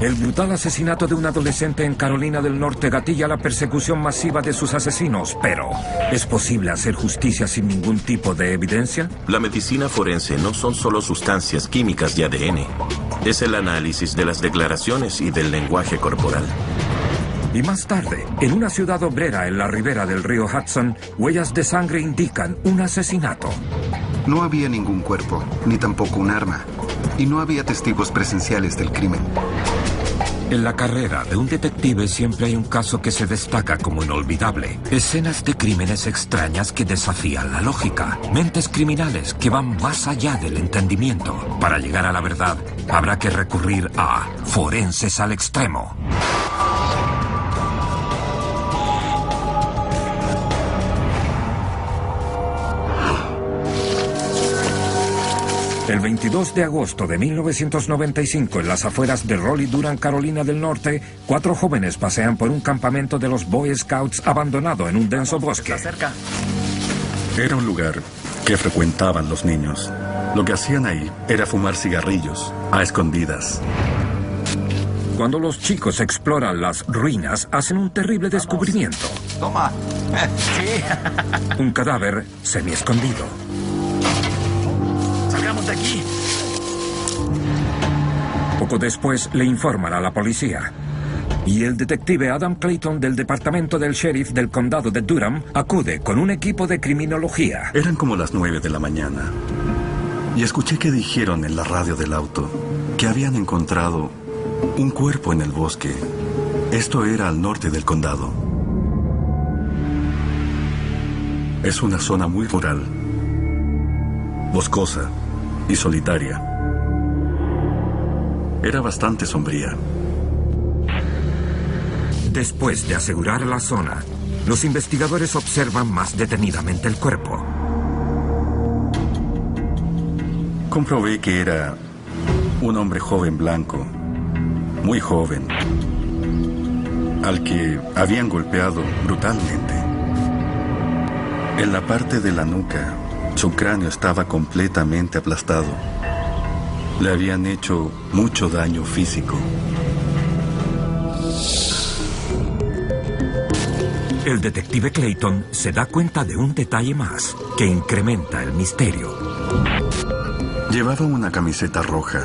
El brutal asesinato de un adolescente en Carolina del Norte gatilla la persecución masiva de sus asesinos, pero ¿es posible hacer justicia sin ningún tipo de evidencia? La medicina forense no son solo sustancias químicas de ADN. Es el análisis de las declaraciones y del lenguaje corporal. Y más tarde, en una ciudad obrera en la ribera del río Hudson, huellas de sangre indican un asesinato. No había ningún cuerpo, ni tampoco un arma. Y no había testigos presenciales del crimen. En la carrera de un detective siempre hay un caso que se destaca como inolvidable. Escenas de crímenes extrañas que desafían la lógica. Mentes criminales que van más allá del entendimiento. Para llegar a la verdad, habrá que recurrir a forenses al extremo. El 22 de agosto de 1995, en las afueras de Raleigh, Durham, Carolina del Norte, 4 jóvenes pasean por un campamento de los Boy Scouts abandonado en un denso bosque. Era un lugar que frecuentaban los niños. Lo que hacían ahí era fumar cigarrillos a escondidas. Cuando los chicos exploran las ruinas, hacen un terrible descubrimiento. Toma. Sí. Un cadáver semi-escondido. Salgamos de aquí. Poco después le informan a la policía. Y el detective Adam Clayton del departamento del sheriff del condado de Durham acude con un equipo de criminología. Eran como las 9 de la mañana. Y escuché que dijeron en la radio del auto que habían encontrado un cuerpo en el bosque. Esto era al norte del condado. Es una zona muy rural, boscosa y solitaria. Era bastante sombría. Después de asegurar la zona, los investigadores observan más detenidamente el cuerpo. Comprobé que era un hombre joven blanco, muy joven, al que habían golpeado brutalmente. En la parte de la nuca, su cráneo estaba completamente aplastado. Le habían hecho mucho daño físico. El detective Clayton se da cuenta de un detalle más que incrementa el misterio. Llevaba una camiseta roja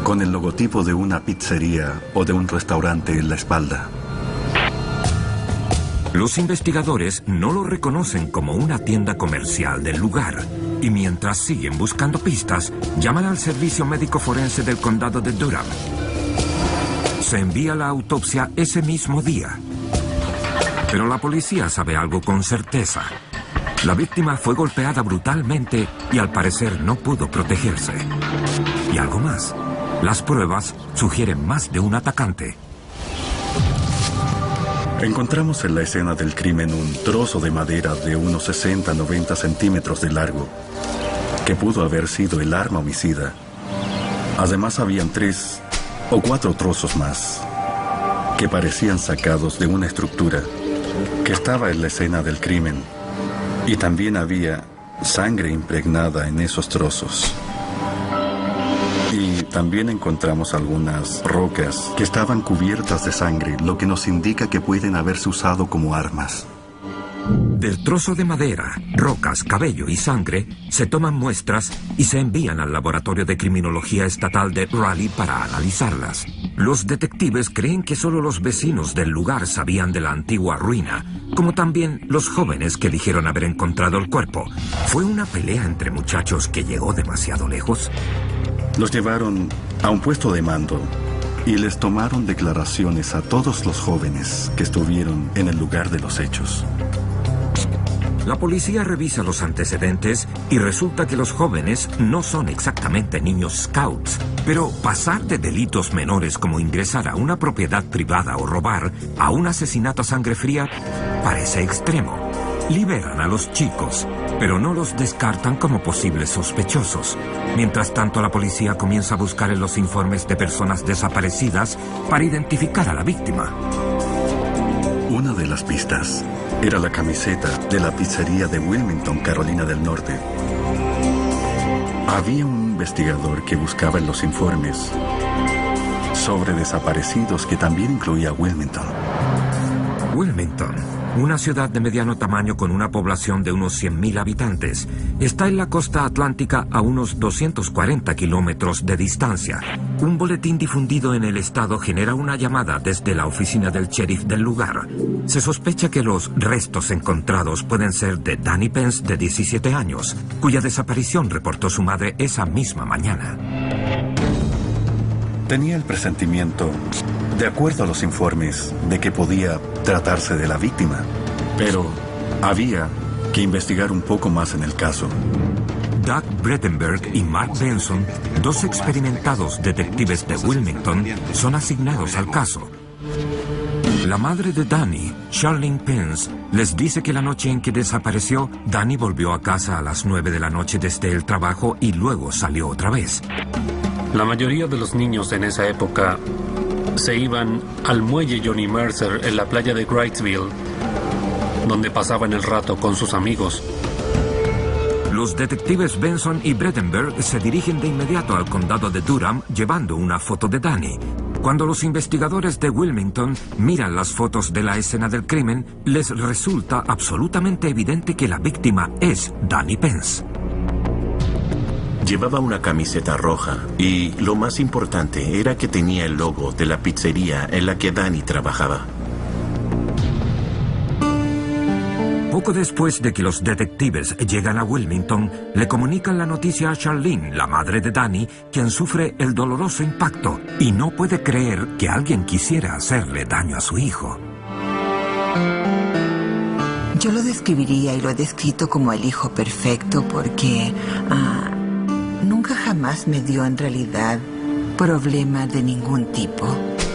con el logotipo de una pizzería o de un restaurante en la espalda. Los investigadores no lo reconocen como una tienda comercial del lugar y mientras siguen buscando pistas, llaman al servicio médico forense del condado de Durham. Se envía la autopsia ese mismo día. Pero la policía sabe algo con certeza. La víctima fue golpeada brutalmente y al parecer no pudo protegerse. Y algo más. Las pruebas sugieren más de un atacante. Encontramos en la escena del crimen un trozo de madera de unos 60-90 centímetros de largo, que pudo haber sido el arma homicida. Además, habían 3 o 4 trozos más, que parecían sacados de una estructura que estaba en la escena del crimen. Y también había sangre impregnada en esos trozos. Y también encontramos algunas rocas que estaban cubiertas de sangre, lo que nos indica que pueden haberse usado como armas. Del trozo de madera, rocas, cabello y sangre se toman muestras y se envían al Laboratorio de Criminología Estatal de Raleigh para analizarlas. Los detectives creen que solo los vecinos del lugar sabían de la antigua ruina, como también los jóvenes que dijeron haber encontrado el cuerpo. ¿Fue una pelea entre muchachos que llegó demasiado lejos? Los llevaron a un puesto de mando y les tomaron declaraciones a todos los jóvenes que estuvieron en el lugar de los hechos. La policía revisa los antecedentes y resulta que los jóvenes no son exactamente niños scouts, pero pasar de delitos menores como ingresar a una propiedad privada o robar a un asesinato a sangre fría parece extremo. Liberan a los chicos, pero no los descartan como posibles sospechosos. Mientras tanto, la policía comienza a buscar en los informes de personas desaparecidas para identificar a la víctima. Una de las pistas era la camiseta de la pizzería de Wilmington, Carolina del Norte. Había un investigador que buscaba en los informes sobre desaparecidos que también incluía Wilmington. Wilmington, una ciudad de mediano tamaño con una población de unos 100.000 habitantes, está en la costa atlántica a unos 240 kilómetros de distancia. Un boletín difundido en el estado genera una llamada desde la oficina del sheriff del lugar. Se sospecha que los restos encontrados pueden ser de Danny Pence, de 17 años, cuya desaparición reportó su madre esa misma mañana. Tenía el presentimiento, de acuerdo a los informes, de que podía tratarse de la víctima. Pero había que investigar un poco más en el caso. Doug Brettenberg y Mark Benson, dos experimentados detectives de Wilmington, son asignados al caso. La madre de Danny, Charlene Pence, les dice que la noche en que desapareció, Danny volvió a casa a las 9 de la noche desde el trabajo y luego salió otra vez. La mayoría de los niños en esa época se iban al muelle Johnny Mercer en la playa de Wrightsville, donde pasaban el rato con sus amigos. Los detectives Benson y Brettenberg se dirigen de inmediato al condado de Durham llevando una foto de Danny. Cuando los investigadores de Wilmington miran las fotos de la escena del crimen, les resulta absolutamente evidente que la víctima es Danny Pence. Llevaba una camiseta roja y lo más importante era que tenía el logo de la pizzería en la que Danny trabajaba. Poco después de que los detectives llegan a Wilmington, le comunican la noticia a Charlene, la madre de Danny, quien sufre el doloroso impacto y no puede creer que alguien quisiera hacerle daño a su hijo. Yo lo describiría y lo he descrito como el hijo perfecto porque nunca jamás me dio en realidad problema de ningún tipo.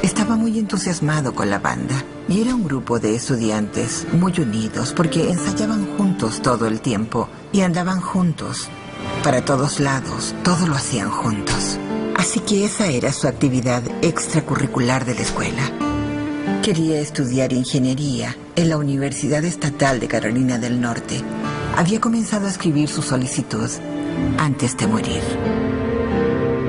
Estaba muy entusiasmado con la banda y era un grupo de estudiantes muy unidos porque ensayaban juntos todo el tiempo y andaban juntos para todos lados, todo lo hacían juntos. Así que esa era su actividad extracurricular de la escuela. Quería estudiar ingeniería en la Universidad Estatal de Carolina del Norte. Había comenzado a escribir su solicitud antes de morir.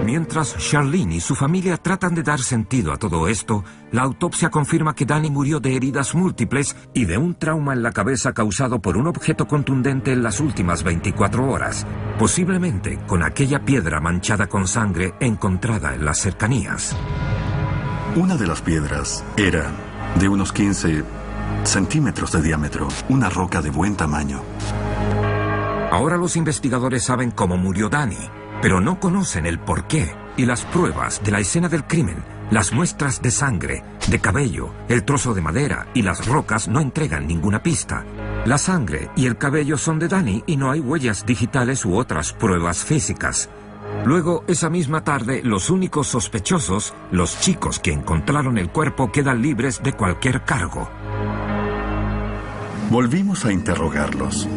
Mientras Charlene y su familia tratan de dar sentido a todo esto, la autopsia confirma que Danny murió de heridas múltiples y de un trauma en la cabeza causado por un objeto contundente en las últimas 24 horas, posiblemente con aquella piedra manchada con sangre encontrada en las cercanías. Una de las piedras era de unos 15 centímetros de diámetro, una roca de buen tamaño. Ahora los investigadores saben cómo murió Danny, pero no conocen el porqué y las pruebas de la escena del crimen, las muestras de sangre, de cabello, el trozo de madera y las rocas no entregan ninguna pista. La sangre y el cabello son de Danny y no hay huellas digitales u otras pruebas físicas. Luego, esa misma tarde, los únicos sospechosos, los chicos que encontraron el cuerpo, quedan libres de cualquier cargo. Volvimos a interrogarlos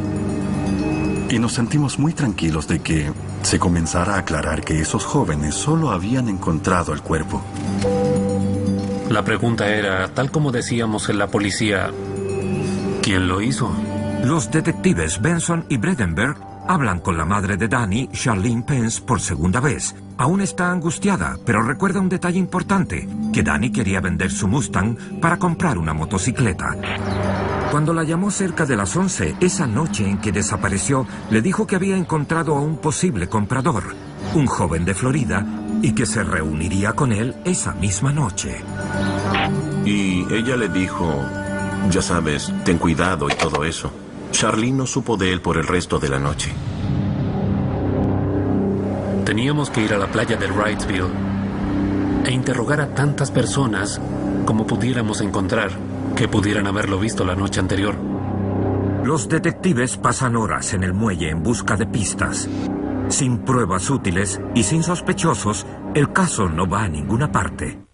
y nos sentimos muy tranquilos de que se comenzara a aclarar que esos jóvenes solo habían encontrado el cuerpo. La pregunta era, tal como decíamos en la policía, ¿quién lo hizo? Los detectives Benson y Brettenberg hablan con la madre de Danny, Charlene Pence, por segunda vez. Aún está angustiada, pero recuerda un detalle importante, que Danny quería vender su Mustang para comprar una motocicleta. Cuando la llamó cerca de las 11, esa noche en que desapareció, le dijo que había encontrado a un posible comprador, un joven de Florida, y que se reuniría con él esa misma noche. Y ella le dijo, ya sabes, ten cuidado y todo eso. Charlene no supo de él por el resto de la noche. Teníamos que ir a la playa de Wrightsville e interrogar a tantas personas como pudiéramos encontrar que pudieran haberlo visto la noche anterior. Los detectives pasan horas en el muelle en busca de pistas. Sin pruebas útiles y sin sospechosos, el caso no va a ninguna parte.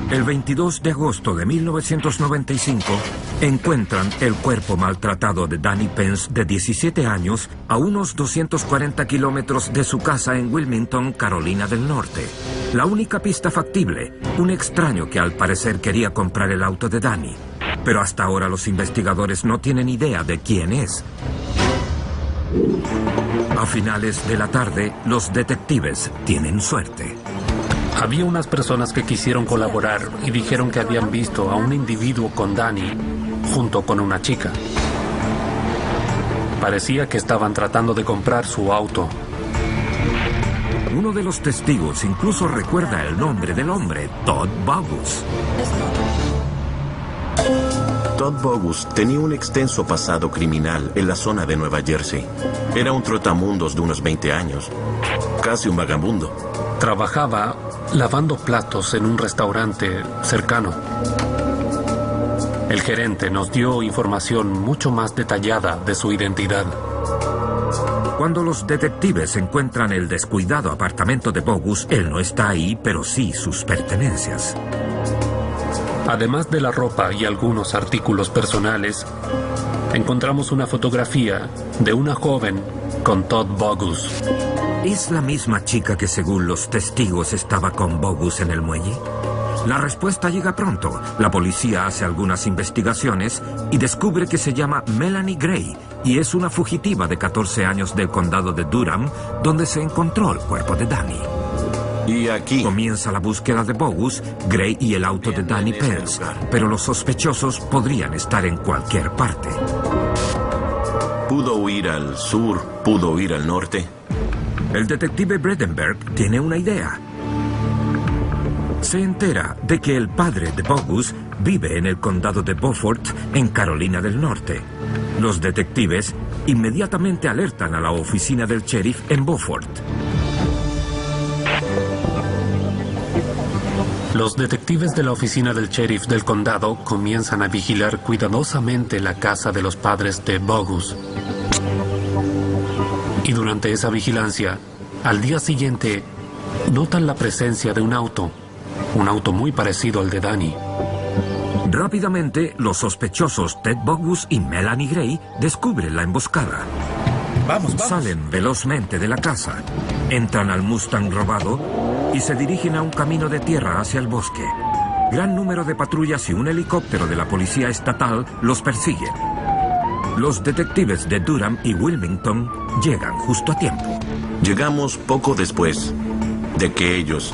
El 22 de agosto de 1995, encuentran el cuerpo maltratado de Danny Pence, de 17 años, a unos 240 kilómetros de su casa en Wilmington, Carolina del Norte. La única pista factible, un extraño que al parecer quería comprar el auto de Danny. Pero hasta ahora los investigadores no tienen idea de quién es. A finales de la tarde, los detectives tienen suerte. Había unas personas que quisieron colaborar y dijeron que habían visto a un individuo con Danny junto con una chica. Parecía que estaban tratando de comprar su auto. Uno de los testigos incluso recuerda el nombre del hombre, Todd Bogus. Todd Bogus tenía un extenso pasado criminal en la zona de Nueva Jersey. Era un trotamundos de unos 20 años, casi un vagabundo. Trabajaba lavando platos en un restaurante cercano. El gerente nos dio información mucho más detallada de su identidad. Cuando los detectives encuentran el descuidado apartamento de Bogus, él no está ahí, pero sí sus pertenencias. Además de la ropa y algunos artículos personales, encontramos una fotografía de una joven con Todd Bogus. ¿Es la misma chica que según los testigos estaba con Bogus en el muelle? La respuesta llega pronto. La policía hace algunas investigaciones y descubre que se llama Melanie Gray y es una fugitiva de 14 años del condado de Durham, donde se encontró el cuerpo de Danny. Y aquí Comienza la búsqueda de Bogus, Gray y el auto de Danny Pence, pero los sospechosos podrían estar en cualquier parte. pudo huir al sur, pudo huir al norte. El detective Bredenberg tiene una idea. Se entera de que el padre de Bogus vive en el condado de Beaufort, en Carolina del Norte. Los detectives inmediatamente alertan a la oficina del sheriff en Beaufort. Los detectives de la oficina del sheriff del condado comienzan a vigilar cuidadosamente la casa de los padres de Bogus. Y durante esa vigilancia, al día siguiente, notan la presencia de un auto muy parecido al de Danny. Rápidamente, los sospechosos Ted Bogus y Melanie Gray descubren la emboscada. Vamos. Salen velozmente de la casa, entran al Mustang robado y se dirigen a un camino de tierra hacia el bosque. Gran número de patrullas y un helicóptero de la policía estatal los persiguen. Los detectives de Durham y Wilmington llegan justo a tiempo. Llegamos poco después de que ellos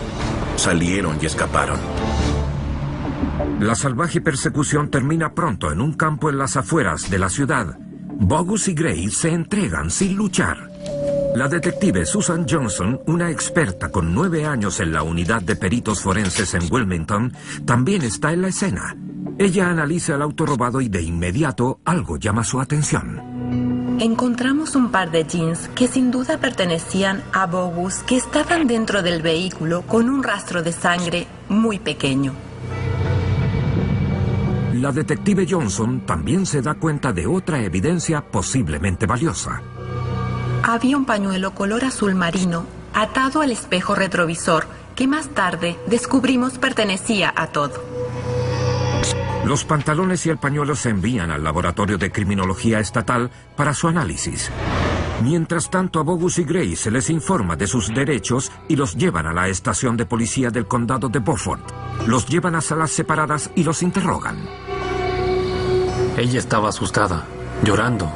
salieron y escaparon. La salvaje persecución termina pronto en un campo en las afueras de la ciudad. Bogus y Gray se entregan sin luchar. La detective Susan Johnson, una experta con 9 años en la unidad de peritos forenses en Wilmington, también está en la escena. Ella analiza el auto robado y de inmediato algo llama su atención. Encontramos un par de jeans que sin duda pertenecían a Bogus, que estaban dentro del vehículo con un rastro de sangre muy pequeño. La detective Johnson también se da cuenta de otra evidencia posiblemente valiosa. Había un pañuelo color azul marino atado al espejo retrovisor que más tarde descubrimos pertenecía a Todd. Los pantalones y el pañuelo se envían al laboratorio de criminología estatal para su análisis. Mientras tanto, a Bogus y Gray se les informa de sus derechos y los llevan a la estación de policía del condado de Beaufort. Los llevan a salas separadas y los interrogan. Ella estaba asustada, llorando,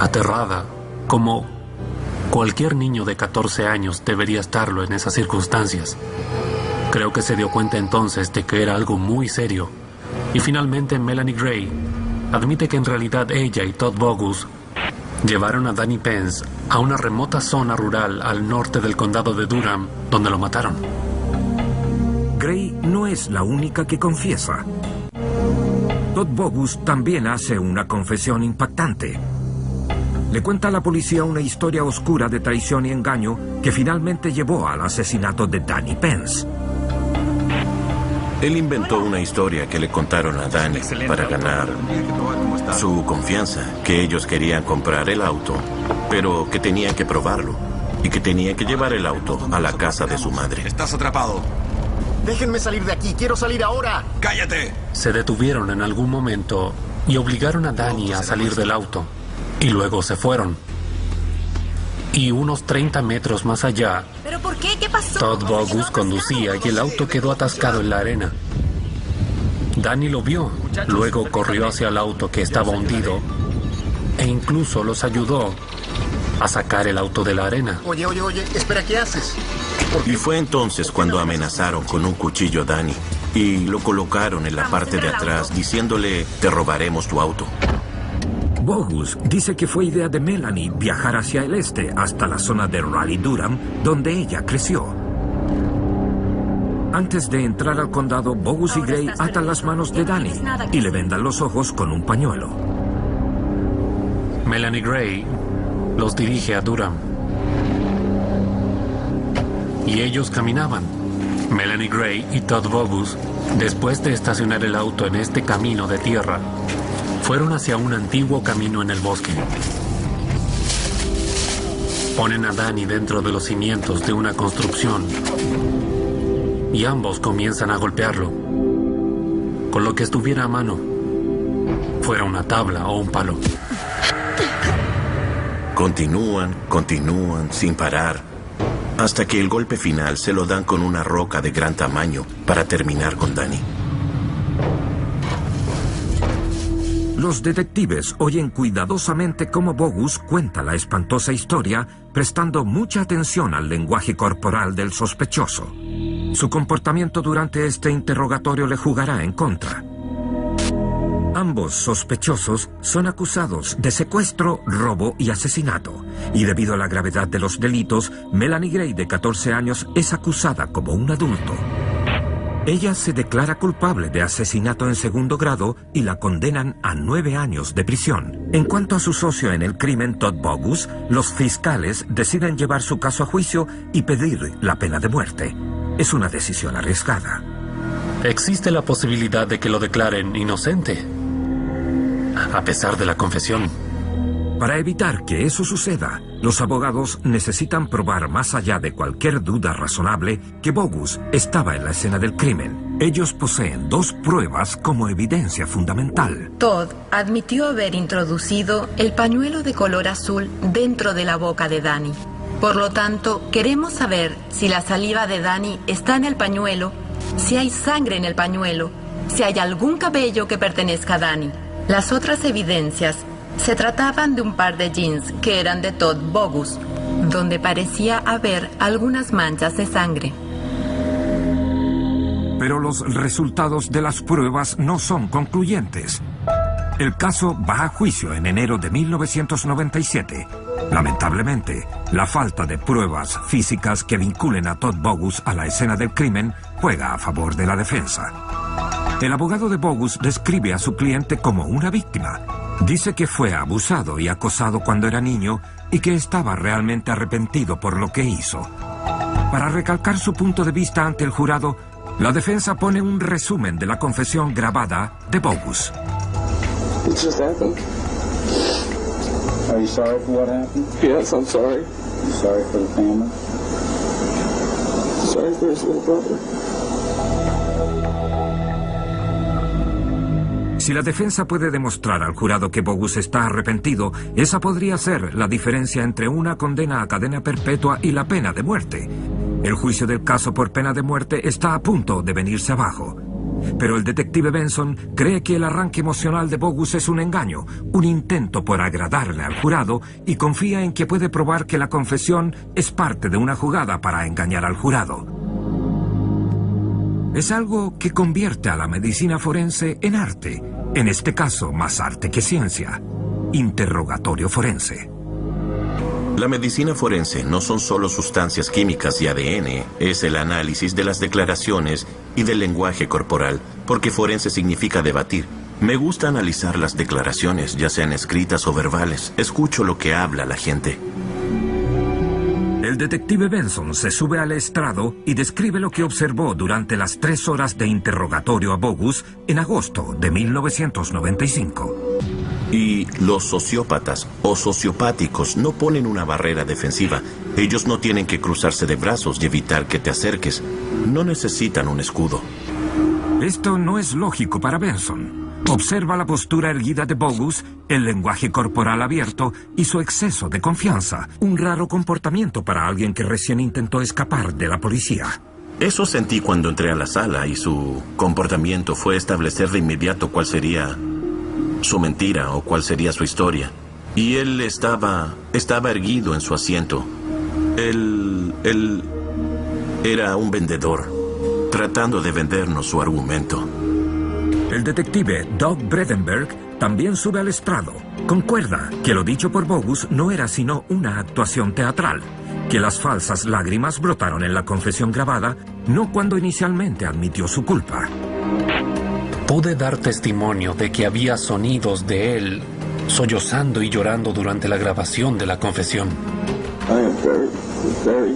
aterrada, como cualquier niño de 14 años debería estarlo en esas circunstancias. Creo que se dio cuenta entonces de que era algo muy serio. Y finalmente Melanie Gray admite que en realidad ella y Todd Bogus llevaron a Danny Pence a una remota zona rural al norte del condado de Durham, donde lo mataron. Gray no es la única que confiesa. Todd Bogus también hace una confesión impactante. Le cuenta a la policía una historia oscura de traición y engaño que finalmente llevó al asesinato de Danny Pence. Él inventó una historia que le contaron a Danny para ganar su confianza, que ellos querían comprar el auto, pero que tenían que probarlo y que tenía que llevar el auto a la casa de su madre. Estás atrapado. Déjenme salir de aquí, quiero salir ahora. ¡Cállate! Se detuvieron en algún momento y obligaron a Danny a salir del auto. Y luego se fueron. Y unos 30 metros más allá, ¿Pero por qué? ¿Qué pasó? Todd Bogus conducía y el auto quedó atascado en la arena. Danny lo vio, luego corrió hacia el auto que estaba hundido e incluso los ayudó a sacar el auto de la arena. Oye, espera, ¿qué haces? porque... Y fue entonces cuando amenazaron con un cuchillo a Danny y lo colocaron en la parte de atrás diciéndole, te robaremos tu auto. Bogus dice que fue idea de Melanie viajar hacia el este hasta la zona de Raleigh-Durham, donde ella creció. Antes de entrar al condado, Bogus y Gray atan las manos de Danny y le vendan los ojos con un pañuelo. Melanie Gray los dirige a Durham. Y ellos caminaban. Melanie Gray y Todd Bogus, después de estacionar el auto en este camino de tierra, fueron hacia un antiguo camino en el bosque. Ponen a Danny dentro de los cimientos de una construcción y ambos comienzan a golpearlo con lo que estuviera a mano, fuera una tabla o un palo. Continúan sin parar, hasta que el golpe final se lo dan con una roca de gran tamaño para terminar con Danny. Los detectives oyen cuidadosamente cómo Bogus cuenta la espantosa historia, prestando mucha atención al lenguaje corporal del sospechoso. Su comportamiento durante este interrogatorio le jugará en contra. Ambos sospechosos son acusados de secuestro, robo y asesinato. Y debido a la gravedad de los delitos, Melanie Gray, de 14 años, es acusada como un adulto. Ella se declara culpable de asesinato en segundo grado y la condenan a 9 años de prisión. En cuanto a su socio en el crimen, Todd Bogus, los fiscales deciden llevar su caso a juicio y pedir la pena de muerte. Es una decisión arriesgada. Existe la posibilidad de que lo declaren inocente, a pesar de la confesión. Para evitar que eso suceda, los abogados necesitan probar más allá de cualquier duda razonable que Bogus estaba en la escena del crimen. Ellos poseen 2 pruebas como evidencia fundamental. Todd admitió haber introducido el pañuelo de color azul dentro de la boca de Danny. Por lo tanto, queremos saber si la saliva de Danny está en el pañuelo, si hay sangre en el pañuelo, si hay algún cabello que pertenezca a Danny. Las otras evidencias se trataban de un par de jeans que eran de Todd Bogus, donde parecía haber algunas manchas de sangre. Pero los resultados de las pruebas no son concluyentes. El caso va a juicio en enero de 1997. Lamentablemente, la falta de pruebas físicas que vinculen a Todd Bogus a la escena del crimen juega a favor de la defensa. El abogado de Bogus describe a su cliente como una víctima. Dice que fue abusado y acosado cuando era niño y que estaba realmente arrepentido por lo que hizo. Para recalcar su punto de vista ante el jurado, la defensa pone un resumen de la confesión grabada de Bogus. It just happened. Are you sorry for what happened? Yes, I'm sorry. Sorry for the family. Sorry for his little brother. Si la defensa puede demostrar al jurado que Bogus está arrepentido, esa podría ser la diferencia entre una condena a cadena perpetua y la pena de muerte. El juicio del caso por pena de muerte está a punto de venirse abajo. Pero el detective Benson cree que el arranque emocional de Bogus es un engaño, un intento por agradarle al jurado, y confía en que puede probar que la confesión es parte de una jugada para engañar al jurado. Es algo que convierte a la medicina forense en arte, en este caso más arte que ciencia. Interrogatorio forense. La medicina forense no son solo sustancias químicas y ADN, es el análisis de las declaraciones y del lenguaje corporal, porque forense significa debatir. Me gusta analizar las declaraciones, ya sean escritas o verbales. Escucho lo que habla la gente. El detective Benson se sube al estrado y describe lo que observó durante las 3 horas de interrogatorio a Bogus en agosto de 1995. Y los sociópatas o sociopáticos no ponen una barrera defensiva. Ellos no tienen que cruzarse de brazos y evitar que te acerques. No necesitan un escudo. Esto no es lógico para Benson. Observa la postura erguida de Bogus, el lenguaje corporal abierto y su exceso de confianza. Un raro comportamiento para alguien que recién intentó escapar de la policía. Eso sentí cuando entré a la sala y su comportamiento fue establecer de inmediato cuál sería su mentira o cuál sería su historia. Y él estaba erguido en su asiento. Él Era un vendedor, tratando de vendernos su argumento. El detective Doug Bredenberg también sube al estrado. Concuerda que lo dicho por Bogus no era sino una actuación teatral, que las falsas lágrimas brotaron en la confesión grabada, no cuando inicialmente admitió su culpa. Pude dar testimonio de que había sonidos de él sollozando y llorando durante la grabación de la confesión. I am very sorry.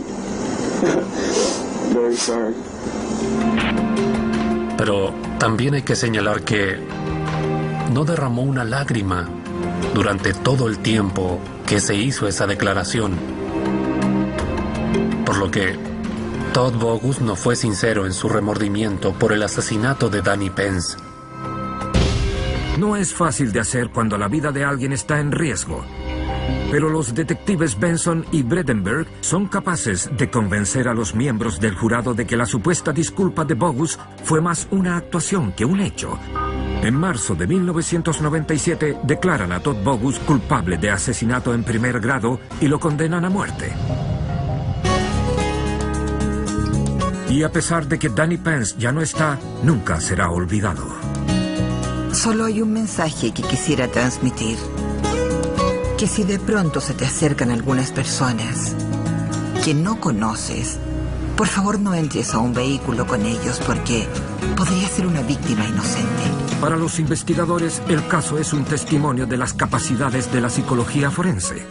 Pero también hay que señalar que no derramó una lágrima durante todo el tiempo que se hizo esa declaración. Por lo que Todd Bogus no fue sincero en su remordimiento por el asesinato de Danny Pence. No es fácil de hacer cuando la vida de alguien está en riesgo. Pero los detectives Benson y Bredenberg son capaces de convencer a los miembros del jurado de que la supuesta disculpa de Bogus fue más una actuación que un hecho. En marzo de 1997 declaran a Todd Bogus culpable de asesinato en primer grado y lo condenan a muerte. Y a pesar de que Danny Pence ya no está, nunca será olvidado. Solo hay un mensaje que quisiera transmitir. Que si de pronto se te acercan algunas personas que no conoces, por favor no entres a un vehículo con ellos porque podría ser una víctima inocente. Para los investigadores, el caso es un testimonio de las capacidades de la psicología forense.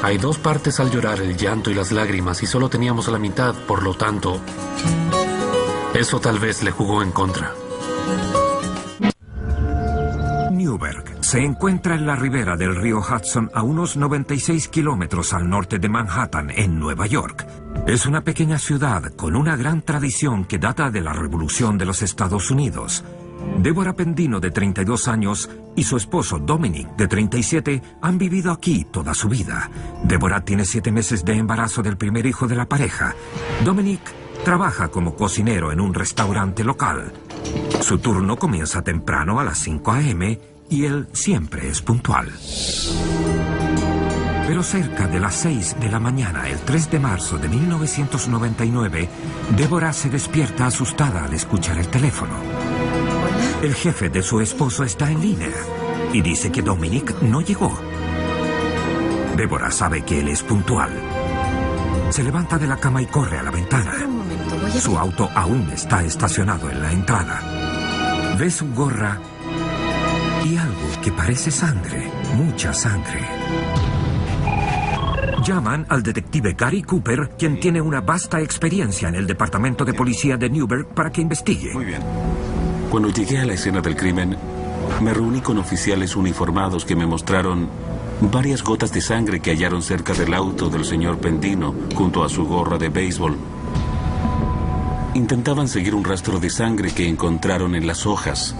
Hay dos partes al llorar, el llanto y las lágrimas, y solo teníamos la mitad, por lo tanto, eso tal vez le jugó en contra. Newberg se encuentra en la ribera del río Hudson a unos 96 kilómetros al norte de Manhattan, en Nueva York. Es una pequeña ciudad con una gran tradición que data de la Revolución de los Estados Unidos. Deborah Pendino, de 32 años, y su esposo Dominic, de 37, han vivido aquí toda su vida. Deborah tiene 7 meses de embarazo del primer hijo de la pareja. Dominic trabaja como cocinero en un restaurante local. Su turno comienza temprano a las 5 a.m. y él siempre es puntual. Pero cerca de las 6 de la mañana, el 3 de marzo de 1999, Deborah se despierta asustada al escuchar el teléfono. El jefe de su esposo está en línea y dice que Dominic no llegó. Deborah sabe que él es puntual. Se levanta de la cama y corre a la ventana. Su auto aún está estacionado en la entrada. Ve su gorra y algo que parece sangre, mucha sangre. Llaman al detective Gary Cooper, quien tiene una vasta experiencia en el departamento de policía de Newberg, para que investigue. Muy bien. Cuando llegué a la escena del crimen, me reuní con oficiales uniformados que me mostraron varias gotas de sangre que hallaron cerca del auto del señor Pendino, junto a su gorra de béisbol. Intentaban seguir un rastro de sangre que encontraron en las hojas.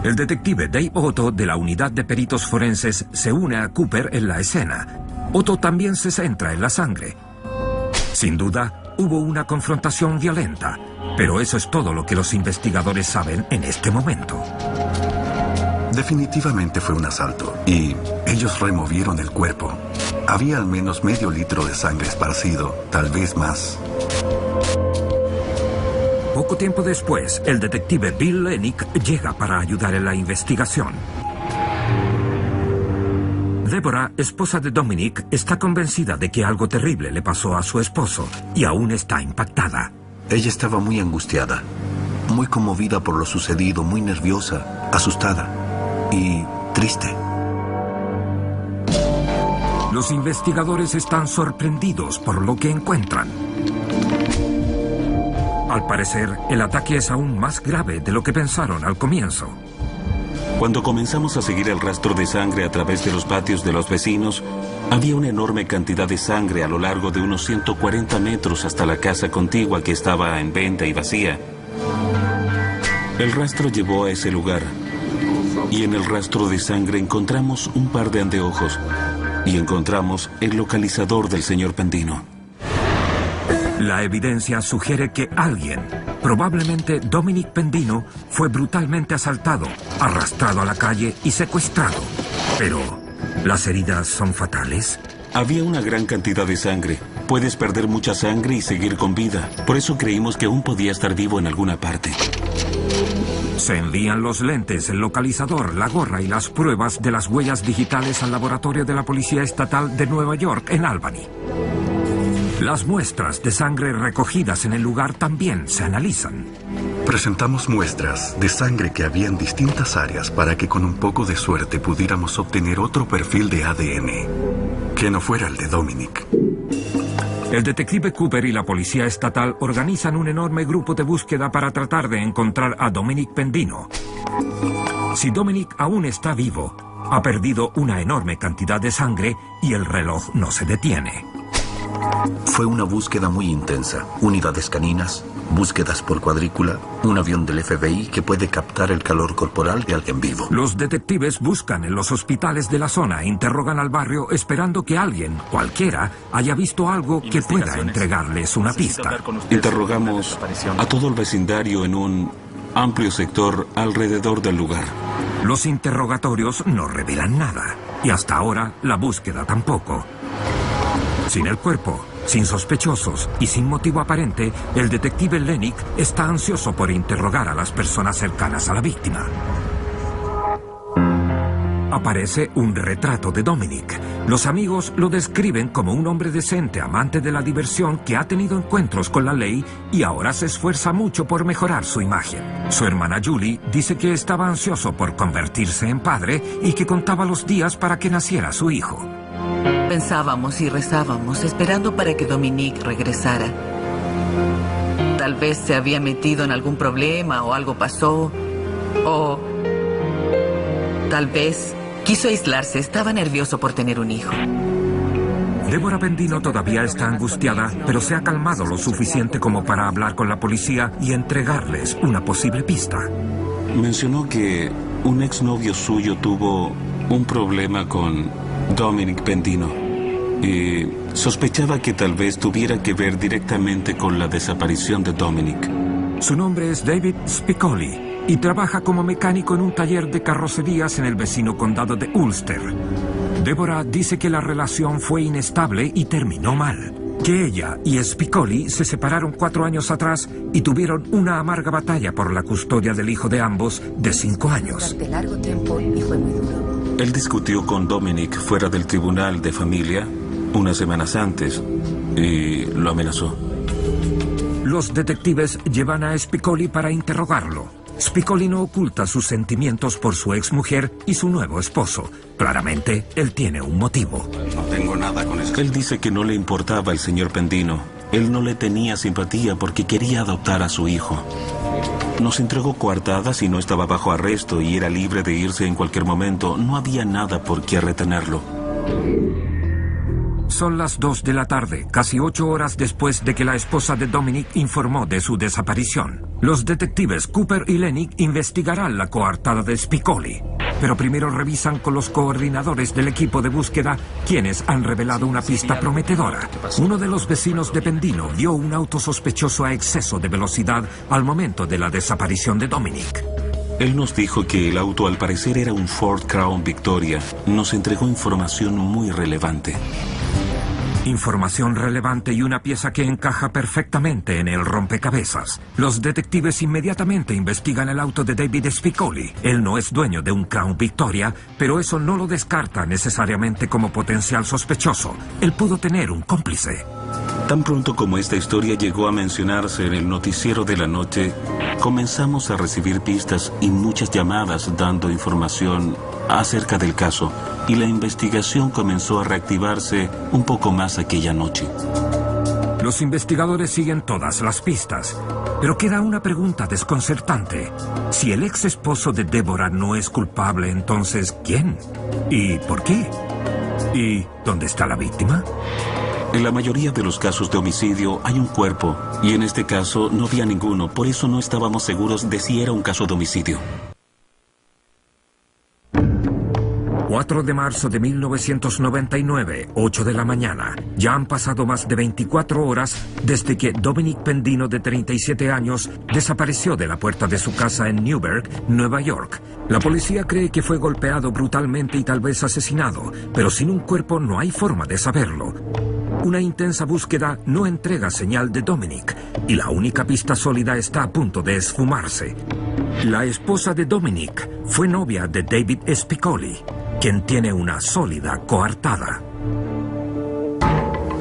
El detective Dave Otto, de la unidad de peritos forenses, se une a Cooper en la escena. Otto también se centra en la sangre. Sin duda, hubo una confrontación violenta, pero eso es todo lo que los investigadores saben en este momento. Definitivamente fue un asalto y ellos removieron el cuerpo. Había al menos medio litro de sangre esparcido, tal vez más. Poco tiempo después, el detective Bill Lennick llega para ayudar en la investigación. Deborah, esposa de Dominic, está convencida de que algo terrible le pasó a su esposo y aún está impactada. Ella estaba muy angustiada, muy conmovida por lo sucedido, muy nerviosa, asustada y triste. Los investigadores están sorprendidos por lo que encuentran. Al parecer, el ataque es aún más grave de lo que pensaron al comienzo. Cuando comenzamos a seguir el rastro de sangre a través de los patios de los vecinos, había una enorme cantidad de sangre a lo largo de unos 140 metros hasta la casa contigua que estaba en venta y vacía. El rastro llevó a ese lugar, y en el rastro de sangre encontramos un par de anteojos, y encontramos el localizador del señor Pendino. La evidencia sugiere que alguien, probablemente Dominic Pendino, fue brutalmente asaltado, arrastrado a la calle y secuestrado. Pero, ¿las heridas son fatales? Había una gran cantidad de sangre, Puedes perder mucha sangre y seguir con vida. Por eso creímos que aún podía estar vivo en alguna parte. Se envían los lentes, el localizador, la gorra y las pruebas de las huellas digitales al laboratorio de la Policía Estatal de Nueva York en Albany. Las muestras de sangre recogidas en el lugar también se analizan. Presentamos muestras de sangre que había en distintas áreas para que con un poco de suerte pudiéramos obtener otro perfil de ADN, que no fuera el de Dominic. El detective Cooper y la Policía Estatal organizan un enorme grupo de búsqueda para tratar de encontrar a Dominic Pendino. Si Dominic aún está vivo, ha perdido una enorme cantidad de sangre y el reloj no se detiene. Fue una búsqueda muy intensa. Unidades caninas, búsquedas por cuadrícula, un avión del FBI que puede captar el calor corporal de alguien vivo. Los detectives buscan en los hospitales de la zona, interrogan al barrio esperando que alguien, cualquiera, haya visto algo que pueda entregarles una pista. Interrogamos a todo el vecindario en un amplio sector alrededor del lugar. Los interrogatorios no revelan nada y hasta ahora la búsqueda tampoco. Sin el cuerpo, sin sospechosos y sin motivo aparente, el detective Lennick está ansioso por interrogar a las personas cercanas a la víctima. Aparece un retrato de Dominic. Los amigos lo describen como un hombre decente, amante de la diversión, que ha tenido encuentros con la ley y ahora se esfuerza mucho por mejorar su imagen. Su hermana Julie dice que estaba ansioso por convertirse en padre y que contaba los días para que naciera su hijo. Pensábamos y rezábamos, esperando para que Dominic regresara. Tal vez se había metido en algún problema o algo pasó. O tal vez quiso aislarse, estaba nervioso por tener un hijo. Deborah Pendino todavía está angustiada, pero se ha calmado lo suficiente como para hablar con la policía y entregarles una posible pista. Mencionó que un exnovio suyo tuvo un problema con Dominic Pendino y sospechaba que tal vez tuviera que ver directamente con la desaparición de Dominic. Su nombre es David Spicoli y trabaja como mecánico en un taller de carrocerías en el vecino condado de Ulster. Deborah dice que la relación fue inestable y terminó mal, que ella y Spicoli se separaron 4 años atrás y tuvieron una amarga batalla por la custodia del hijo de ambos de 5 años. Durante largo tiempo y fue muy duro. Él discutió con Dominic fuera del tribunal de familia unas semanas antes y lo amenazó. Los detectives llevan a Spicoli para interrogarlo. Spicoli no oculta sus sentimientos por su exmujer y su nuevo esposo. Claramente, él tiene un motivo. No tengo nada con eso. Él dice que no le importaba el señor Pendino. Él no le tenía simpatía porque quería adoptar a su hijo. Nos entregó coartadas y no estaba bajo arresto y era libre de irse en cualquier momento. No había nada por qué retenerlo. Son las 2 de la tarde, casi 8 horas después de que la esposa de Dominic informó de su desaparición. Los detectives Cooper y Lennick investigarán la coartada de Spicoli, pero primero revisan con los coordinadores del equipo de búsqueda, quienes han revelado una pista prometedora. Uno de los vecinos de Pendino vio un auto sospechoso a exceso de velocidad al momento de la desaparición de Dominic. Él nos dijo que el auto al parecer era un Ford Crown Victoria. Nos entregó información muy relevante. Información relevante y una pieza que encaja perfectamente en el rompecabezas. Los detectives inmediatamente investigan el auto de David Spicoli. Él no es dueño de un Crown Victoria, pero eso no lo descarta necesariamente como potencial sospechoso. Él pudo tener un cómplice. Tan pronto como esta historia llegó a mencionarse en el noticiero de la noche, comenzamos a recibir pistas y muchas llamadas dando información acerca del caso, y la investigación comenzó a reactivarse un poco más aquella noche. Los investigadores siguen todas las pistas, pero queda una pregunta desconcertante. Si el ex esposo de Deborah no es culpable, entonces ¿quién? ¿Y por qué? ¿Y dónde está la víctima? En la mayoría de los casos de homicidio hay un cuerpo, y en este caso no había ninguno, por eso no estábamos seguros de si era un caso de homicidio. 4 de marzo de 1999, 8 de la mañana. Ya han pasado más de 24 horas desde que Dominic Pendino, de 37 años, desapareció de la puerta de su casa en Newburgh, Nueva York. La policía cree que fue golpeado brutalmente y tal vez asesinado, pero sin un cuerpo no hay forma de saberlo. una intensa búsqueda no entrega señal de Dominic y la única pista sólida está a punto de esfumarse. La esposa de Dominic fue novia de David Spicoli, quien tiene una sólida coartada.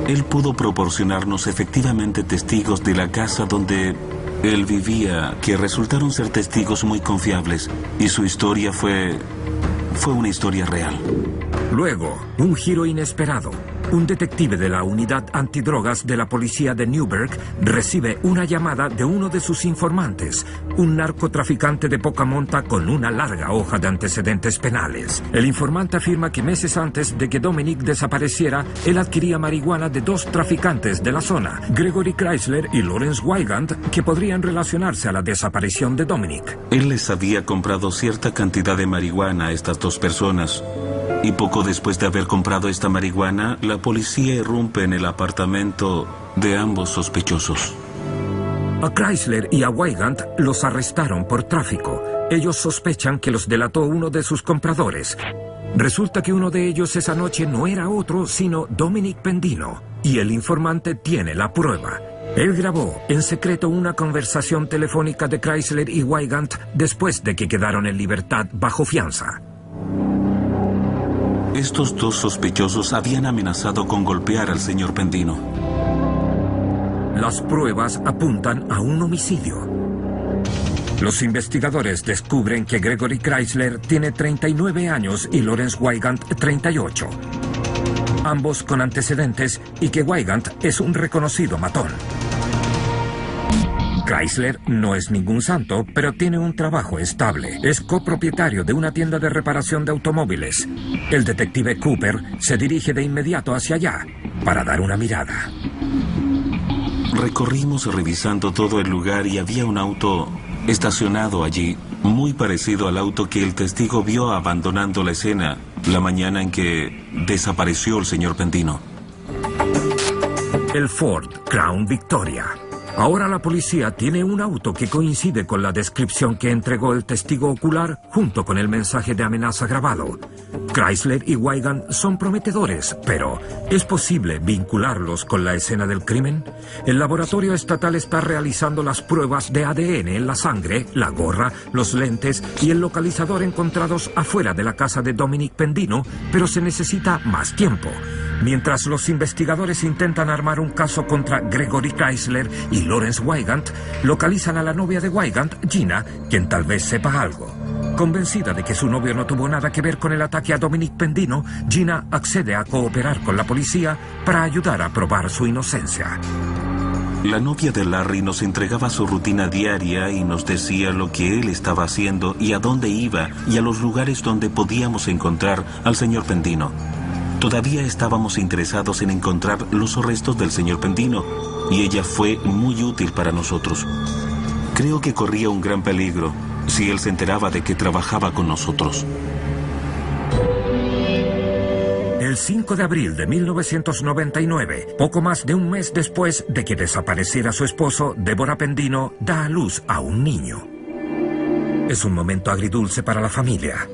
Él pudo proporcionarnos efectivamente testigos de la casa donde él vivía, que resultaron ser testigos muy confiables, y su historia fue una historia real. Luego, un giro inesperado. Un detective de la unidad antidrogas de la policía de Newburgh recibe una llamada de uno de sus informantes, un narcotraficante de poca monta con una larga hoja de antecedentes penales. El informante afirma que meses antes de que Dominic desapareciera, él adquiría marihuana de dos traficantes de la zona, Gregory Chrysler y Lawrence Wygant, que podrían relacionarse a la desaparición de Dominic. Él les había comprado cierta cantidad de marihuana a estas dos personas. Y poco después de haber comprado esta marihuana, la policía irrumpe en el apartamento de ambos sospechosos. A Chrysler y a Wygant los arrestaron por tráfico. Ellos sospechan que los delató uno de sus compradores. Resulta que uno de ellos esa noche no era otro sino Dominic Pendino, y el informante tiene la prueba. Él grabó en secreto una conversación telefónica de Chrysler y Wygant después de que quedaron en libertad bajo fianza. Estos dos sospechosos habían amenazado con golpear al señor Pendino. Las pruebas apuntan a un homicidio. Los investigadores descubren que Gregory Chrysler tiene 39 años y Lawrence Wygant 38. Ambos con antecedentes, y que Wygant es un reconocido matón. Chrysler no es ningún santo, pero tiene un trabajo estable. Es copropietario de una tienda de reparación de automóviles. El detective Cooper se dirige de inmediato hacia allá para dar una mirada. Recorrimos revisando todo el lugar y había un auto estacionado allí, muy parecido al auto que el testigo vio abandonando la escena la mañana en que desapareció el señor Pendino. El Ford Crown Victoria. Ahora la policía tiene un auto que coincide con la descripción que entregó el testigo ocular junto con el mensaje de amenaza grabado. Chrysler y Wygant son prometedores, pero ¿es posible vincularlos con la escena del crimen? El laboratorio estatal está realizando las pruebas de ADN en la sangre, la gorra, los lentes y el localizador encontrados afuera de la casa de Dominic Pendino, pero se necesita más tiempo. Mientras los investigadores intentan armar un caso contra Gregory Chrysler y Lawrence Wygant, localizan a la novia de Wygant, Gina, quien tal vez sepa algo. Convencida de que su novio no tuvo nada que ver con el ataque a Dominic Pendino, Gina accede a cooperar con la policía para ayudar a probar su inocencia. La novia de Larry nos entregaba su rutina diaria y nos decía lo que él estaba haciendo y a dónde iba y a los lugares donde podíamos encontrar al señor Pendino. Todavía estábamos interesados en encontrar los restos del señor Pendino, y ella fue muy útil para nosotros. Creo que corría un gran peligro si él se enteraba de que trabajaba con nosotros. El 5 de abril de 1999, poco más de un mes después de que desapareciera su esposo, Deborah Pendino da a luz a un niño. Es un momento agridulce para la familia.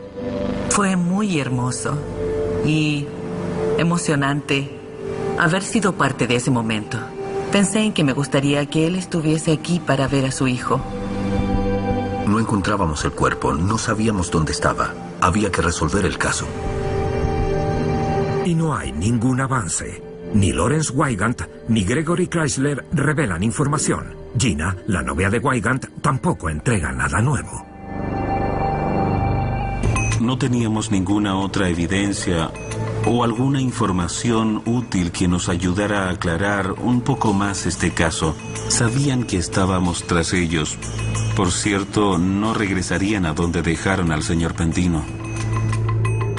Fue muy hermoso y emocionante haber sido parte de ese momento. Pensé en que me gustaría que él estuviese aquí para ver a su hijo. No encontrábamos el cuerpo, no sabíamos dónde estaba. Había que resolver el caso. Y no hay ningún avance. Ni Lawrence Wygant ni Gregory Chrysler revelan información. Gina, la novia de Wygant, tampoco entrega nada nuevo. No teníamos ninguna otra evidencia o alguna información útil que nos ayudara a aclarar un poco más este caso. Sabían que estábamos tras ellos. Por cierto, no regresarían a donde dejaron al señor Pendino.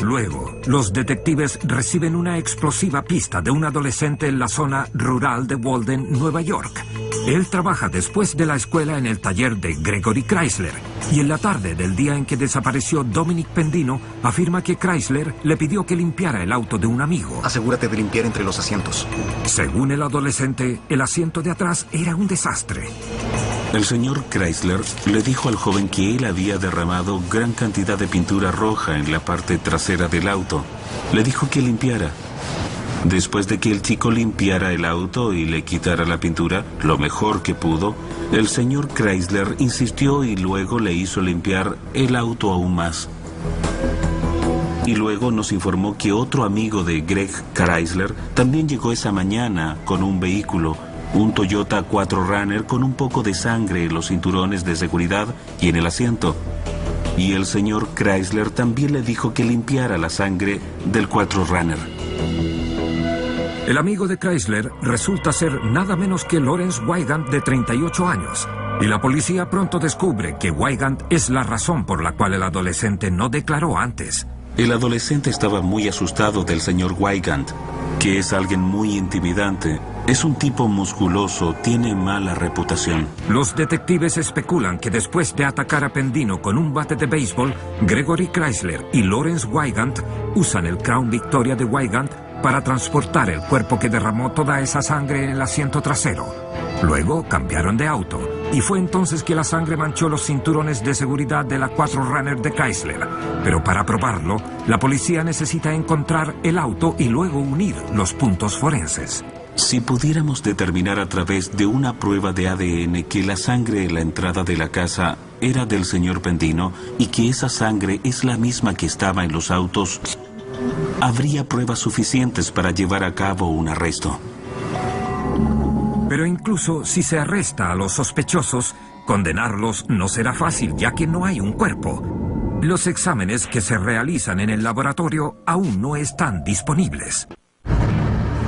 Luego, los detectives reciben una explosiva pista de un adolescente en la zona rural de Walden, Nueva York. Él trabaja después de la escuela en el taller de Gregory Chrysler, y en la tarde del día en que desapareció Dominic Pendino, afirma que Chrysler le pidió que limpiara el auto de un amigo. Asegúrate de limpiar entre los asientos. Según el adolescente, el asiento de atrás era un desastre. El señor Chrysler le dijo al joven que él había derramado gran cantidad de pintura roja en la parte trasera del auto. Le dijo que limpiara. Después de que el chico limpiara el auto y le quitara la pintura, lo mejor que pudo, el señor Chrysler insistió y luego le hizo limpiar el auto aún más. Y luego nos informó que otro amigo de Greg Chrysler también llegó esa mañana con un vehículo, un Toyota 4Runner con un poco de sangre en los cinturones de seguridad y en el asiento. Y el señor Chrysler también le dijo que limpiara la sangre del 4Runner. El amigo de Chrysler resulta ser nada menos que Lawrence Wygant, de 38 años. Y la policía pronto descubre que Wygant es la razón por la cual el adolescente no declaró antes. El adolescente estaba muy asustado del señor Wygant, que es alguien muy intimidante. Es un tipo musculoso, tiene mala reputación. Los detectives especulan que después de atacar a Pendino con un bate de béisbol, Gregory Chrysler y Lawrence Wygant usan el Crown Victoria de Wygant para transportar el cuerpo que derramó toda esa sangre en el asiento trasero. Luego cambiaron de auto, y fue entonces que la sangre manchó los cinturones de seguridad de la 4Runner de Chrysler. Pero para probarlo, la policía necesita encontrar el auto y luego unir los puntos forenses. Si pudiéramos determinar a través de una prueba de ADN que la sangre en la entrada de la casa era del señor Pendino y que esa sangre es la misma que estaba en los autos, habría pruebas suficientes para llevar a cabo un arresto. Pero incluso si se arresta a los sospechosos, condenarlos no será fácil, ya que no hay un cuerpo. Los exámenes que se realizan en el laboratorio aún no están disponibles.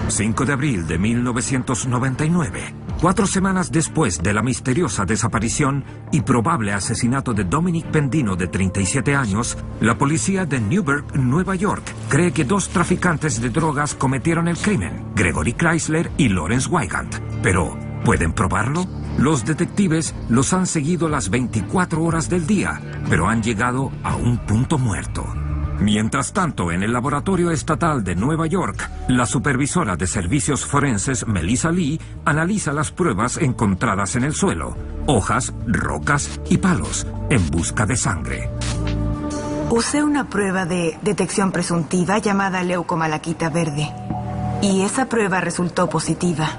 5 de abril de 1999, 4 semanas después de la misteriosa desaparición y probable asesinato de Dominic Pendino, de 37 años, la policía de Newburgh, Nueva York, cree que 2 traficantes de drogas cometieron el crimen, Gregory Chrysler y Lawrence Wygant. Pero, ¿pueden probarlo? Los detectives los han seguido las 24 horas del día, pero han llegado a un punto muerto. Mientras tanto, en el laboratorio estatal de Nueva York, la supervisora de servicios forenses, Melissa Lee, analiza las pruebas encontradas en el suelo, hojas, rocas y palos, en busca de sangre. Usé una prueba de detección presuntiva llamada leucomalaquita verde, y esa prueba resultó positiva.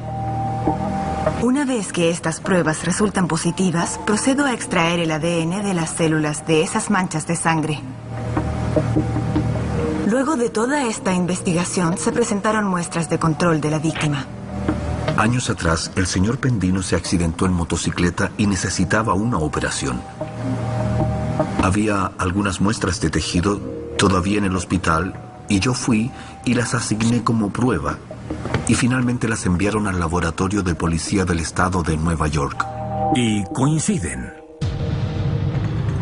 Una vez que estas pruebas resultan positivas, procedo a extraer el ADN de las células de esas manchas de sangre. Luego de toda esta investigación, se presentaron muestras de control de la víctima. Años atrás, el señor Pendino se accidentó en motocicleta y necesitaba una operación. Había algunas muestras de tejido todavía en el hospital y yo fui y las asigné como prueba. Y finalmente las enviaron al laboratorio de policía del estado de Nueva York. Y coinciden.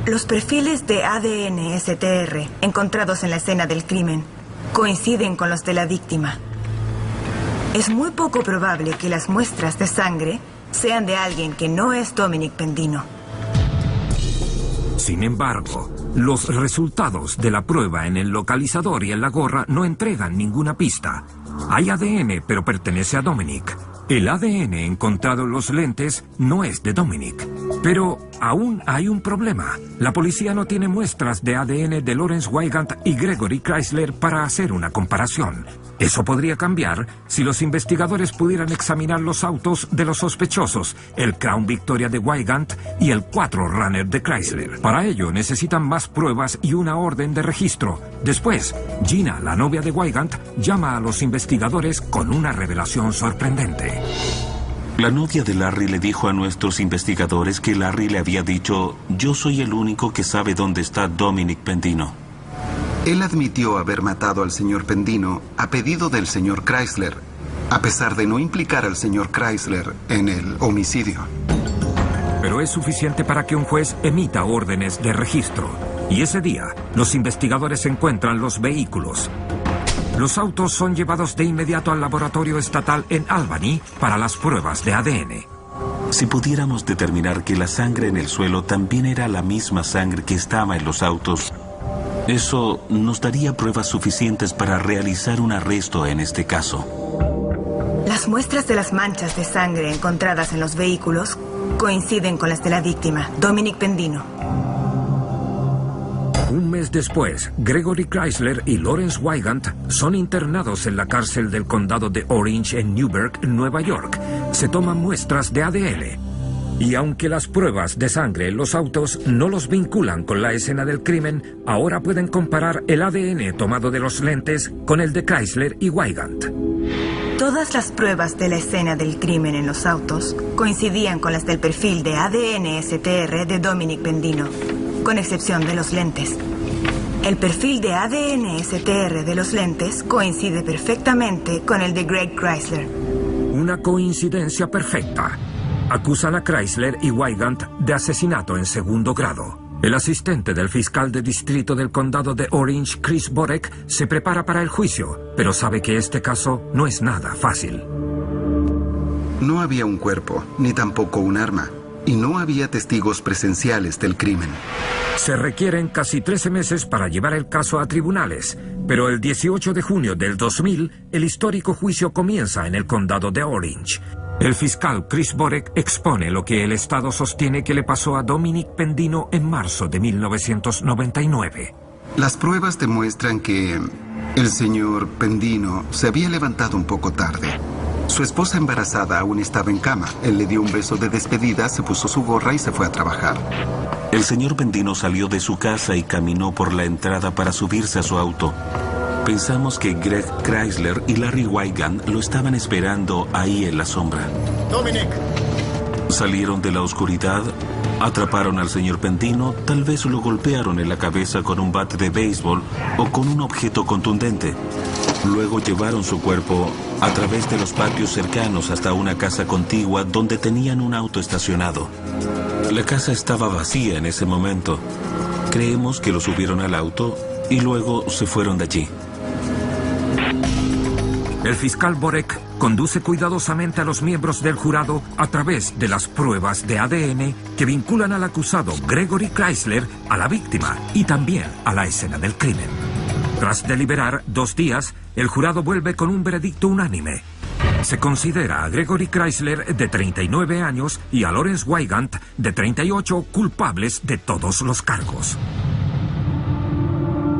Los perfiles de ADN STR encontrados en la escena del crimen coinciden con los de la víctima. Es muy poco probable que las muestras de sangre sean de alguien que no es Dominic Pendino. Sin embargo, los resultados de la prueba en el localizador y en la gorra no entregan ninguna pista. Hay ADN, pero pertenece a Dominic. El ADN encontrado en los lentes no es de Dominic. Pero aún hay un problema. La policía no tiene muestras de ADN de Lawrence Wygant y Gregory Chrysler para hacer una comparación. Eso podría cambiar si los investigadores pudieran examinar los autos de los sospechosos, el Crown Victoria de Wygant y el 4Runner de Chrysler. Para ello necesitan más pruebas y una orden de registro. Después, Gina, la novia de Wygant, llama a los investigadores con una revelación sorprendente. La novia de Larry le dijo a nuestros investigadores que Larry le había dicho: yo soy el único que sabe dónde está Dominic Pendino. Él admitió haber matado al señor Pendino a pedido del señor Chrysler, a pesar de no implicar al señor Chrysler en el homicidio. Pero es suficiente para que un juez emita órdenes de registro. Y ese día, los investigadores encuentran los vehículos. Los autos son llevados de inmediato al laboratorio estatal en Albany para las pruebas de ADN. Si pudiéramos determinar que la sangre en el suelo también era la misma sangre que estaba en los autos, eso nos daría pruebas suficientes para realizar un arresto en este caso. Las muestras de las manchas de sangre encontradas en los vehículos coinciden con las de la víctima, Dominic Pendino. un mes después, Gregory Chrysler y Lawrence Wygant son internados en la cárcel del condado de Orange en Newburgh, Nueva York. Se toman muestras de ADN. Y aunque las pruebas de sangre en los autos no los vinculan con la escena del crimen, ahora pueden comparar el ADN tomado de los lentes con el de Chrysler y Wygant. Todas las pruebas de la escena del crimen en los autos coincidían con las del perfil de ADN STR de Dominic Pendino, con excepción de los lentes. El perfil de ADN STR de los lentes coincide perfectamente con el de Greg Chrysler. Una coincidencia perfecta. Acusan a Chrysler y Wygant de asesinato en segundo grado. El asistente del fiscal de distrito del condado de Orange, Chris Borek, se prepara para el juicio, pero sabe que este caso no es nada fácil. No había un cuerpo, ni tampoco un arma, y no había testigos presenciales del crimen. Se requieren casi 13 meses para llevar el caso a tribunales, pero el 18 de junio del 2000, el histórico juicio comienza en el condado de Orange. El fiscal Chris Borek expone lo que el Estado sostiene que le pasó a Dominic Pendino en marzo de 1999. Las pruebas demuestran que el señor Pendino se había levantado un poco tarde. Su esposa embarazada aún estaba en cama. Él le dio un beso de despedida, se puso su gorra y se fue a trabajar. El señor Pendino salió de su casa y caminó por la entrada para subirse a su auto. Pensamos que Greg Chrysler y Larry Wygant lo estaban esperando ahí en la sombra. Dominic. Salieron de la oscuridad, atraparon al señor Pendino, tal vez lo golpearon en la cabeza con un bate de béisbol o con un objeto contundente. Luego llevaron su cuerpo a través de los patios cercanos hasta una casa contigua donde tenían un auto estacionado. La casa estaba vacía en ese momento. Creemos que lo subieron al auto y luego se fueron de allí. El fiscal Borek conduce cuidadosamente a los miembros del jurado a través de las pruebas de ADN que vinculan al acusado Gregory Chrysler a la víctima y también a la escena del crimen. Tras deliberar 2 días, el jurado vuelve con un veredicto unánime. Se considera a Gregory Chrysler, de 39 años, y a Lawrence Wygant, de 38, culpables de todos los cargos.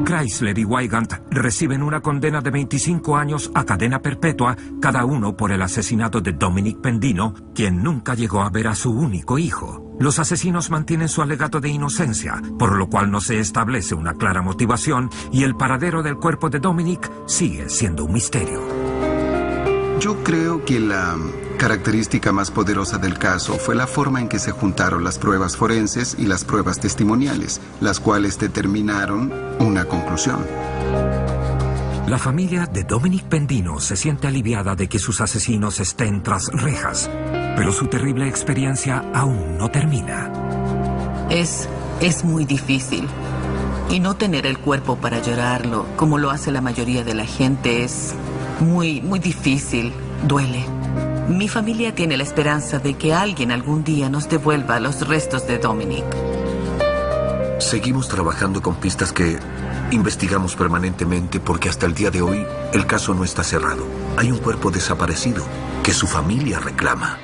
Chrysler y Wygant reciben una condena de 25 años a cadena perpetua, cada uno por el asesinato de Dominic Pendino, quien nunca llegó a ver a su único hijo. Los asesinos mantienen su alegato de inocencia, por lo cual no se establece una clara motivación y el paradero del cuerpo de Dominic sigue siendo un misterio. Yo creo que la característica más poderosa del caso fue la forma en que se juntaron las pruebas forenses y las pruebas testimoniales, las cuales determinaron una conclusión. La familia de Dominic Pendino se siente aliviada de que sus asesinos estén tras rejas, pero su terrible experiencia aún no termina. Es muy difícil. Y no tener el cuerpo para llorarlo, como lo hace la mayoría de la gente, es muy difícil. Duele. Mi familia tiene la esperanza de que alguien algún día nos devuelva los restos de Dominic. Seguimos trabajando con pistas que investigamos permanentemente porque hasta el día de hoy el caso no está cerrado. Hay un cuerpo desaparecido que su familia reclama.